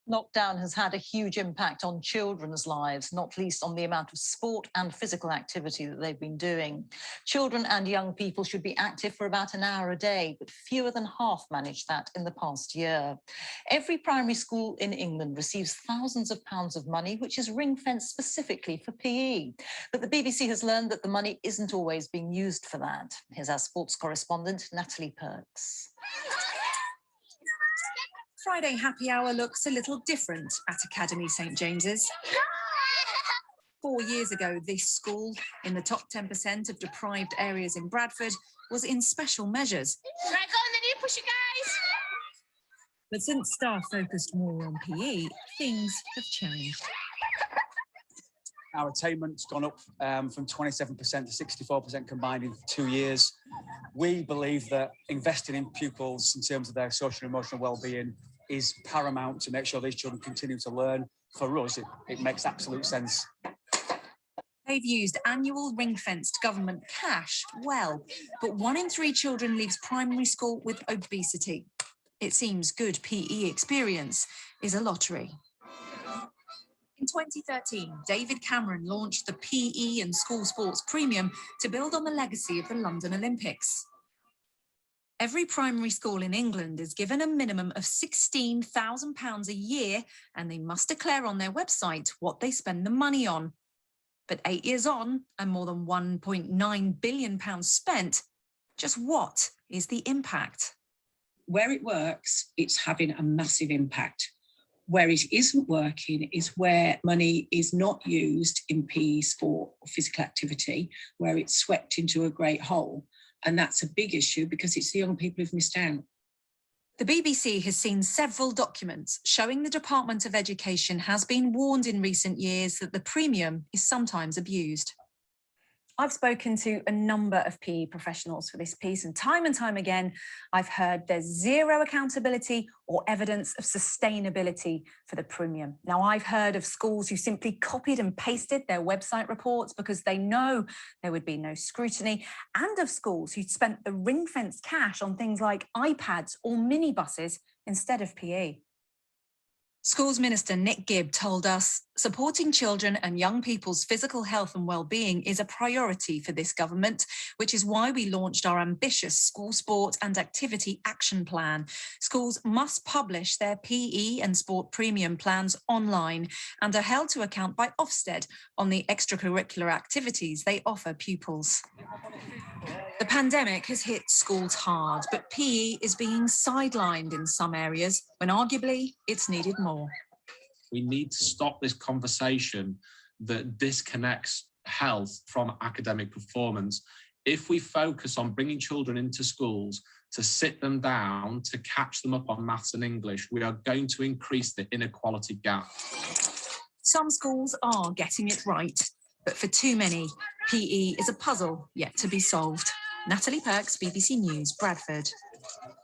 Lockdown has had a huge impact on children's lives, not least on the amount of sport and physical activity that they've been doing. Children and young people should be active for about an hour a day, but fewer than half managed that in the past year. Every primary school in England receives thousands of pounds of money, which is ring-fenced specifically for PE. But the BBC has learned that the money isn't always being used for that. Here's our sports correspondent, Natalie Pirks. Friday happy hour looks a little different at Academy St James's. 4 years ago, this school, in the top 10% of deprived areas in Bradford, was in special measures. Right, go on then, you push it, guys. But since staff focused more on PE, things have changed. Our attainment's gone up from 27% to 64% combined in 2 years. We believe that investing in pupils in terms of their social and emotional well-being is paramount to make sure these children continue to learn. For us, it makes absolute sense. They've used annual ring-fenced government cash well, but 1 in 3 children leaves primary school with obesity. It seems good PE experience is a lottery. In 2013, David Cameron launched the PE and School Sports Premium to build on the legacy of the London Olympics. Every primary school in England is given a minimum of £16,000 a year, and they must declare on their website what they spend the money on. But 8 years on, and more than £1.9 billion spent, just what is the impact? Where it works, it's having a massive impact. Where it isn't working is where money is not used in PE, sport or physical activity, where it's swept into a great hole. And that's a big issue because it's the young people who've missed out. The BBC has seen several documents showing the Department of Education has been warned in recent years that the premium is sometimes abused. I've spoken to a number of PE professionals for this piece, and time again, I've heard there's zero accountability or evidence of sustainability for the premium. Now, I've heard of schools who simply copied and pasted their website reports because they know there would be no scrutiny, and of schools who spent the ring-fenced cash on things like iPads or minibuses instead of PE. Schools Minister Nick Gibb told us supporting children and young people's physical health and well-being is a priority for this government, which is why we launched our ambitious School Sport and Activity Action Plan. Schools must publish their PE and sport premium plans online and are held to account by Ofsted on the extracurricular activities they offer pupils. The pandemic has hit schools hard, but PE is being sidelined in some areas when arguably it's needed more. We need to stop this conversation that disconnects health from academic performance. If we focus on bringing children into schools to sit them down, to catch them up on maths and English, we are going to increase the inequality gap. Some schools are getting it right, but for too many, PE is a puzzle yet to be solved. Natalie Pirks, BBC News, Bradford.